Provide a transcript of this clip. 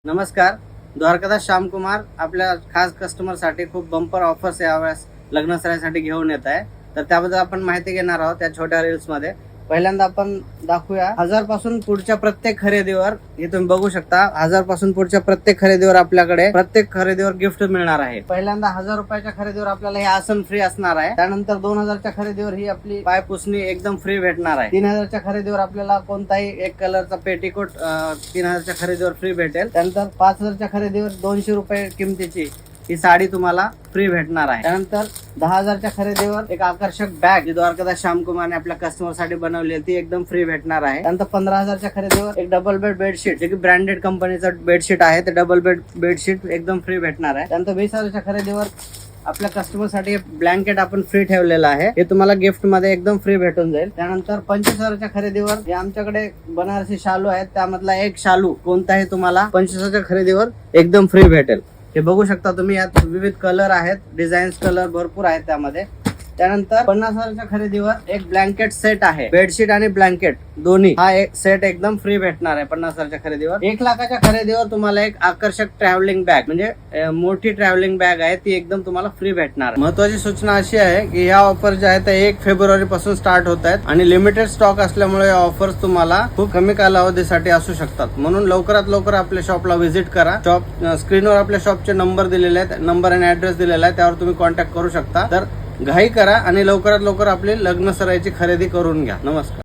नमस्कार, द्वारकादास श्यामकुमार आपल्या खास कस्टमरसाठी खूप बंपर ऑफर्स यावेळेस लग्नसराईसाठी घेऊन येत आहे. तर त्याबद्दल आपण माहिती घेणार आहोत त्या छोट्या रील्स मध्ये. पहिल्यांदा आपण दाखवूया 1000 पासून पुढच्या प्रत्येक खरेदीवर, हे तुम्ही बघू शकता, 1000 पासून पुढच्या प्रत्येक खरेदीवर आपल्याकडे प्रत्येक खरेदीवर गिफ्ट मिळणार आहे. पहिल्यांदा 1000 रुपयाच्या खरेदीवर आपल्याला हे आसन फ्री असणार आहे. त्यानंतर 2000च्या खरेदीवर ही आपली पाय पुसणी एकदम फ्री भेटणार आहे. 3000च्या खरेदीवर आपल्याला कोणताही एक कलरचा पेटीकोट 3000च्या खरेदीवर फ्री भेटेल. त्यानंतर 5000च्या खरेदीवर 200 रुपये किमतीची ही साडी तुम्हाला फ्री भेटणार आहे. त्यानंतर 10,000च्या खरेदीवर एक आकर्षक बॅग जी द्वारकादास श्यामकुमारने आपल्या कस्टमर साठी बनवली आहे ती एकदम फ्री भेटणार आहे. त्यानंतर 15,000च्या खरेदीवर एक डबल बेड बेडशीट, जे की ब्रँडेड कंपनीचं बेडशीट आहे, ते डबल बेड बेडशीट एकदम फ्री भेटणार आहे. त्यानंतर 20,000च्या खरेदीवर आपल्या कस्टमर साठी ब्लँकेट आपण फ्री ठेवलेलं आहे, हे तुम्हाला गिफ्ट मध्ये एकदम फ्री भेटून जाईल. त्यानंतर 25,000च्या खरेदीवर हे आमच्याकडे बनारसी शालू आहेत, त्यामधला एक शालू कोणताही तुम्हाला 25,000च्या खरेदीवर एकदम फ्री भेटेल. हे बघू शकता तुम्ही, यात विविध कलर आहेत, डिझाईन्स कलर भरपूर आहेत त्यामध्ये. त्यानंतर 50,000च्या खरेदीवर एक ब्लँकेट सेट आहे, बेडशीट आणि ब्लँकेट दोन्ही, हा एक सेट एकदम फ्री भेटणार आहे 50,000च्या खरेदीवर. 1,00,000च्या खरेदीवर तुम्हाला एक आकर्षक ट्रॅव्हलिंग बॅग, म्हणजे मोठी ट्रॅव्हलिंग बॅग आहे, ती एकदम तुम्हाला फ्री भेटणार. महत्वाची सूचना अशी आहे की या ऑफर ज्या आहेत त्या 1 फेब्रुवारी पासून स्टार्ट होत आहेत आणि लिमिटेड स्टॉक असल्यामुळे या ऑफर्स तुम्हाला खूप कमी कालावधीसाठी असू शकतात. म्हणून लवकरात लवकर आपल्या शॉपला व्हिजिट करा. शॉप स्क्रीनवर आपल्या शॉपचे नंबर दिलेले आहेत, नंबर आणि ऍड्रेस दिलेला आहे, त्यावर तुम्ही कॉन्टॅक्ट करू शकता. तर घाई करा आणि लवकरात लवकर आपली लग्न सराईची खरेदी करून घ्या. नमस्कार.